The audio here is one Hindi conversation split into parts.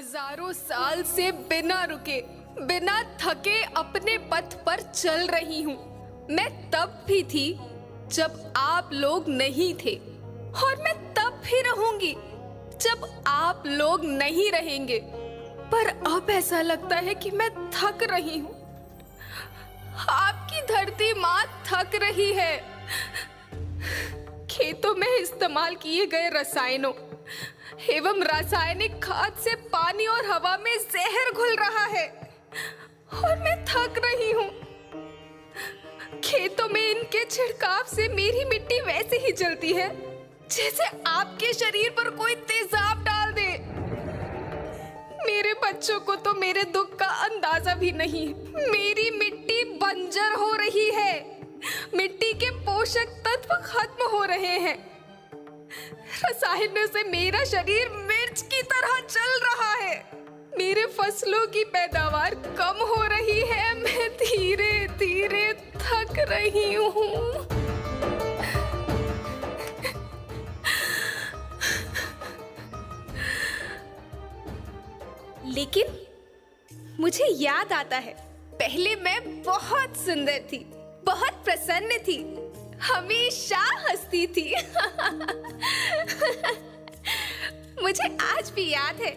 हजारों साल से बिना रुके, बिना थके अपने पथ पर चल रही हूँ। मैं तब भी थी जब आप लोग नहीं थे, और मैं तब भी रहूंगी जब आप लोग नहीं रहेंगे। पर अब ऐसा लगता है कि मैं थक रही हूँ। आपकी धरती माँ थक रही है। खेतों में इस्तेमाल किए गए रसायनों एवं रासायनिक खाद से पानी और हवा में जहर घुल रहा है, और मैं थक रही हूँ। खेतों में इनके छिड़काव से मेरी मिट्टी वैसे ही जलती है जैसे आपके शरीर पर कोई तेजाब डाल दे। मेरे बच्चों को तो मेरे दुख का अंदाजा भी नहीं। मेरी मिट्टी बंजर हो रही है, मिट्टी के पोषक तत्व खत्म हो रहे हैं। रसायनों से मेरा शरीर मिर्च की तरह जल रहा है। मेरे फसलों की पैदावार कम हो रही है। मैं धीरे धीरे थक रही हूँ। लेकिन मुझे याद आता है, पहले मैं बहुत सुंदर थी, बहुत प्रसन्न थी, हमेशा हंसती थी। मुझे आज भी याद है।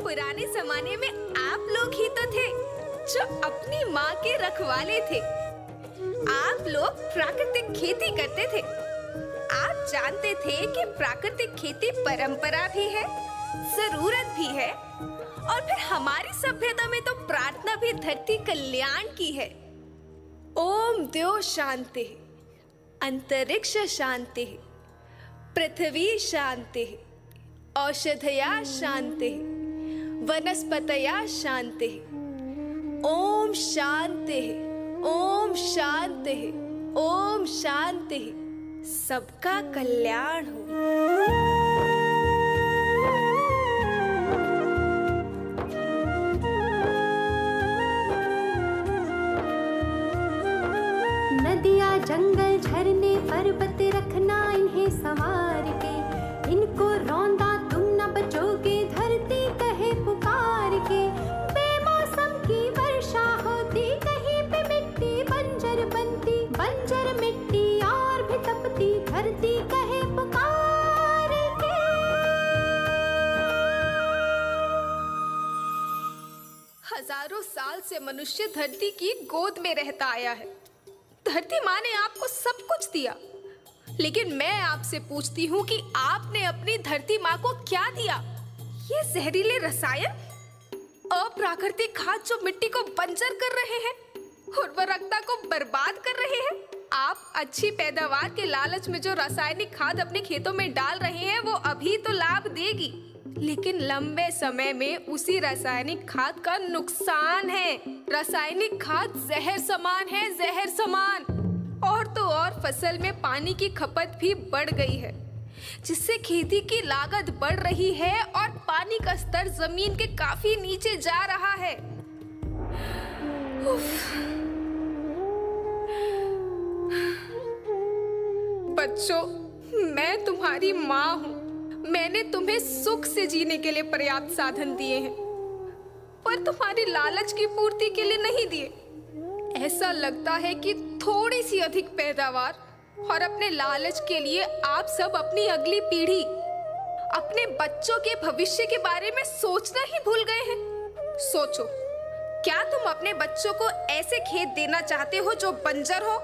पुराने जमाने में आप लोग ही तो थे जो अपनी माँ के रखवाले थे। आप लोग प्राकृतिक खेती करते थे। आप जानते थे कि प्राकृतिक खेती परंपरा भी है, जरूरत भी है, और फिर हमारी सभ्यता में तो प्रार्थना भी धरती कल्याण की है। ओम द्यो शांति, अंतरिक्ष शांति, पृथ्वी शांति, औषधया शांति, वनस्पतया शांति। ओम शांति, ओम शांति, ओम शांति। सबका कल्याण हो। नदियाँ जंगल झरने पर्वत रखना इन्हें संवार के, इनको रौंदा तुम न बचोगे धरती कहे पुकार के। बेमौसम की वर्षा होती, कहीं पे मिट्टी बंजर बनती, बंजर मिट्टी और भी तपती, धरती कहे पुकार के। हजारों साल से मनुष्य धरती की गोद में रहता आया है। धरती माँ ने आपको सब कुछ दिया, लेकिन मैं आपसे पूछती हूँ कि आपने अपनी धरती माँ को क्या दिया? ये जहरीले रसायन, अप्राकृतिक खाद जो मिट्टी को बंजर कर रहे हैं, उर्वरकता को बर्बाद कर रहे हैं। आप अच्छी पैदावार के लालच में जो रासायनिक खाद अपने खेतों में डाल रहे हैं, वो अभी तो लाभ देगी, लेकिन लंबे समय में उसी रासायनिक खाद का नुकसान है। रासायनिक खाद जहर समान है, जहर समान। और तो और फसल में पानी की खपत भी बढ़ गई है, जिससे खेती की लागत बढ़ रही है और पानी का स्तर जमीन के काफी नीचे जा रहा है। बच्चों, मैं तुम्हारी माँ हूँ। मैंने तुम्हें सुख से जीने के लिए पर्याप्त साधन दिए हैं, पर तुम्हारी लालच की पूर्ति के लिए नहीं दिए। ऐसा लगता है कि थोड़ी सी अधिक पैदावार और अपने लालच के लिए आप सब अपनी अगली पीढ़ी, अपने बच्चों के भविष्य के बारे में सोचना ही भूल गए हैं। सोचो, क्या तुम अपने बच्चों को ऐसे खेत देना चाहते हो जो बंजर हो?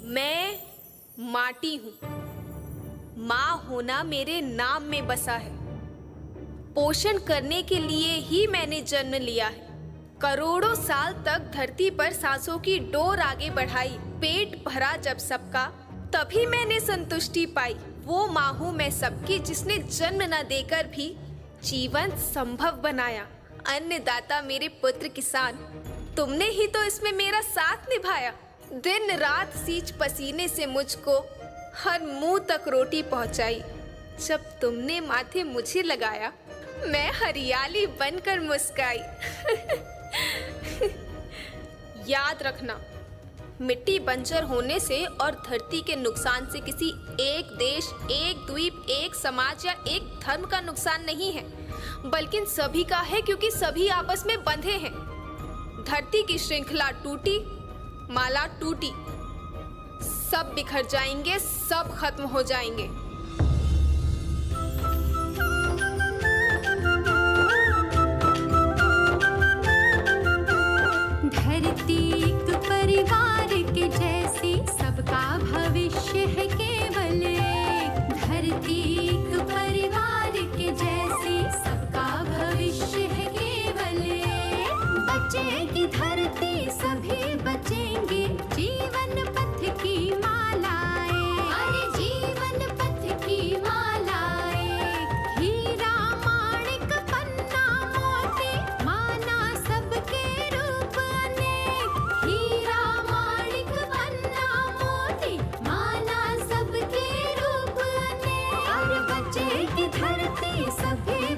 मैं माटी हूँ। माँ होना मेरे नाम में बसा है। पोषण करने के लिए ही मैंने जन्म लिया है। करोड़ों साल तक धरती पर सांसों की डोर आगे बढ़ाई। पेट भरा जब सबका, तभी मैंने संतुष्टि पाई। वो माँ हूँ मैं सबकी, जिसने जन्म न देकर भी जीवन संभव बनाया। अन्नदाता मेरे पुत्र किसान, तुमने ही तो इसमें मेरा साथ निभाया। दिन रात सींच पसीने से मुझको हर मुंह तक रोटी पहुंचाई। जब तुमने माथे मुझे लगाया, मैं हरियाली बनकर मुस्काई। याद रखना, मिट्टी बंजर होने से और धरती के नुकसान से किसी एक देश, एक द्वीप, एक समाज या एक धर्म का नुकसान नहीं है, बल्कि सभी का है, क्योंकि सभी आपस में बंधे हैं। धरती की श्रृंखला टूटी, माला टूटी, सब बिखर जाएंगे, सब खत्म हो जाएंगे। धरती एक परिवार के जैसी, सबका भविष्य है केवल एक। धरती एक परिवार के जैसी, सबका भविष्य है केवल एक। बचेगी धरती, सभी बचेंगे, जीवन पथ की मालाएं। अरे जीवन पथ की मालाएं। हीरा माणिक पन्ना मोती, माना सबके रूप अनेक। हीरा माणिक पन्ना मोती, माना सबके रूप अनेक। और बचेगी धरती, सभी